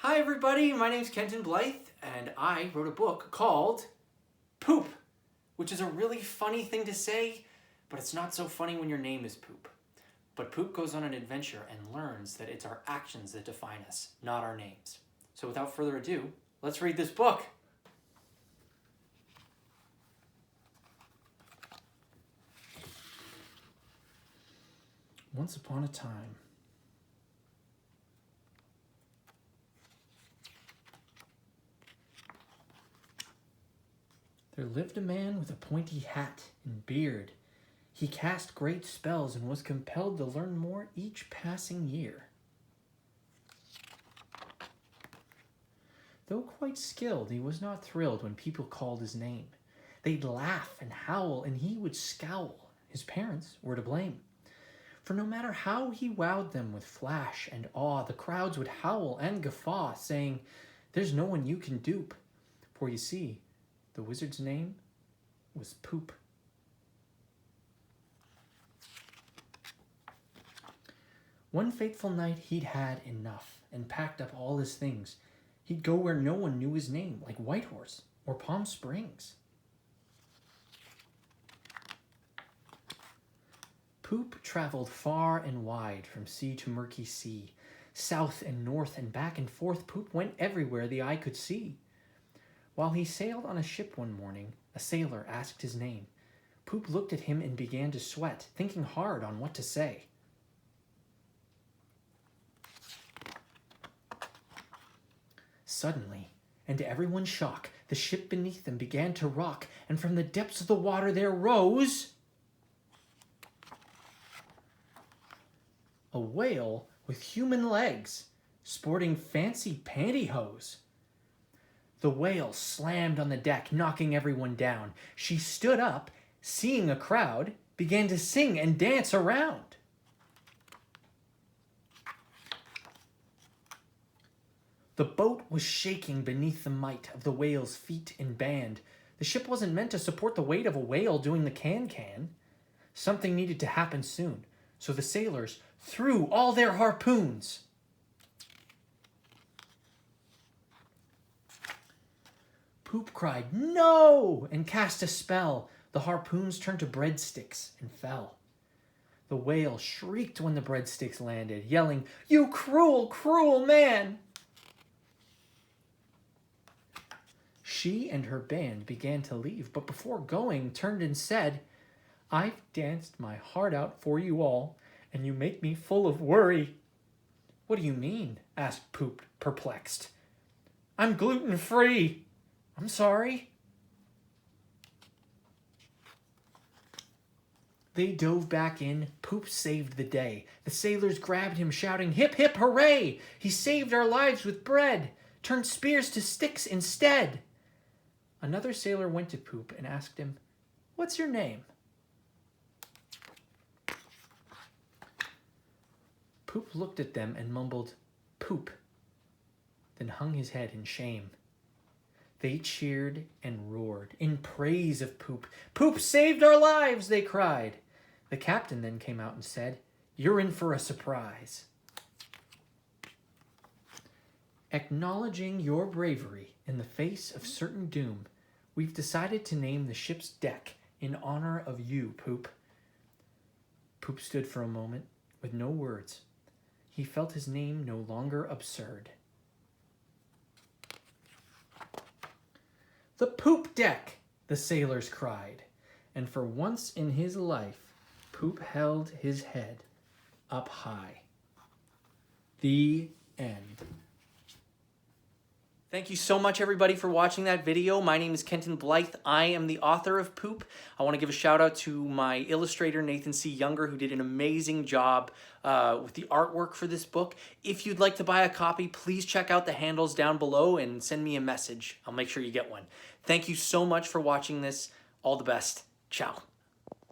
Hi everybody, my name's Kenton Blythe, and I wrote a book called Poop, which is a really funny thing to say, but it's not so funny when your name is Poop. But Poop goes on an adventure and learns that it's our actions that define us, not our names. So without further ado, let's read this book. Once upon a time, there lived a man with a pointy hat and beard. He cast great spells and was compelled to learn more each passing year. Though quite skilled, he was not thrilled when people called his name. They'd laugh and howl, and he would scowl. His parents were to blame. For no matter how he wowed them with flash and awe, the crowds would howl and guffaw, saying, "There's no one you can dupe." For you see, the wizard's name was Poop. One fateful night he'd had enough and packed up all his things. He'd go where no one knew his name, like Whitehorse or Palm Springs. Poop traveled far and wide, from sea to murky sea. South and north and back and forth, Poop went everywhere the eye could see. While he sailed on a ship one morning, a sailor asked his name. Poop looked at him and began to sweat, thinking hard on what to say. Suddenly, and to everyone's shock, the ship beneath them began to rock, and from the depths of the water there rose a whale with human legs, sporting fancy pantyhose. The whale slammed on the deck, knocking everyone down. She stood up, seeing a crowd, began to sing and dance around. The boat was shaking beneath the might of the whale's feet and band. The ship wasn't meant to support the weight of a whale doing the can-can. Something needed to happen soon, so the sailors threw all their harpoons. Poop cried, "No!" and cast a spell. The harpoons turned to breadsticks and fell. The whale shrieked when the breadsticks landed, yelling, "You cruel, cruel man!" She and her band began to leave, but before going, turned and said, "I've danced my heart out for you all, and you make me full of worry." "What do you mean?" asked Poop, perplexed. "I'm gluten-free. I'm sorry." They dove back in. Poop saved the day. The sailors grabbed him, shouting, "Hip, hip, hooray! He saved our lives with bread, turned spears to sticks instead." Another sailor went to Poop and asked him, "What's your name?" Poop looked at them and mumbled, "Poop," then hung his head in shame. They cheered and roared in praise of Poop. "Poop saved our lives," they cried. The captain then came out and said, "You're in for a surprise. Acknowledging your bravery in the face of certain doom, we've decided to name the ship's deck in honor of you, Poop." Poop stood for a moment with no words. He felt his name no longer absurd. "The Poop deck!" the sailors cried, and for once in his life, Poop held his head up high. The end. Thank you so much, everybody, for watching that video. My name is Kenton Blythe. I am the author of Poop. I want to give a shout out to my illustrator, Nathan C. Younger, who did an amazing job with the artwork for this book. If you'd like to buy a copy, please check out the handles down below and send me a message. I'll make sure you get one. Thank you so much for watching this. All the best. Ciao.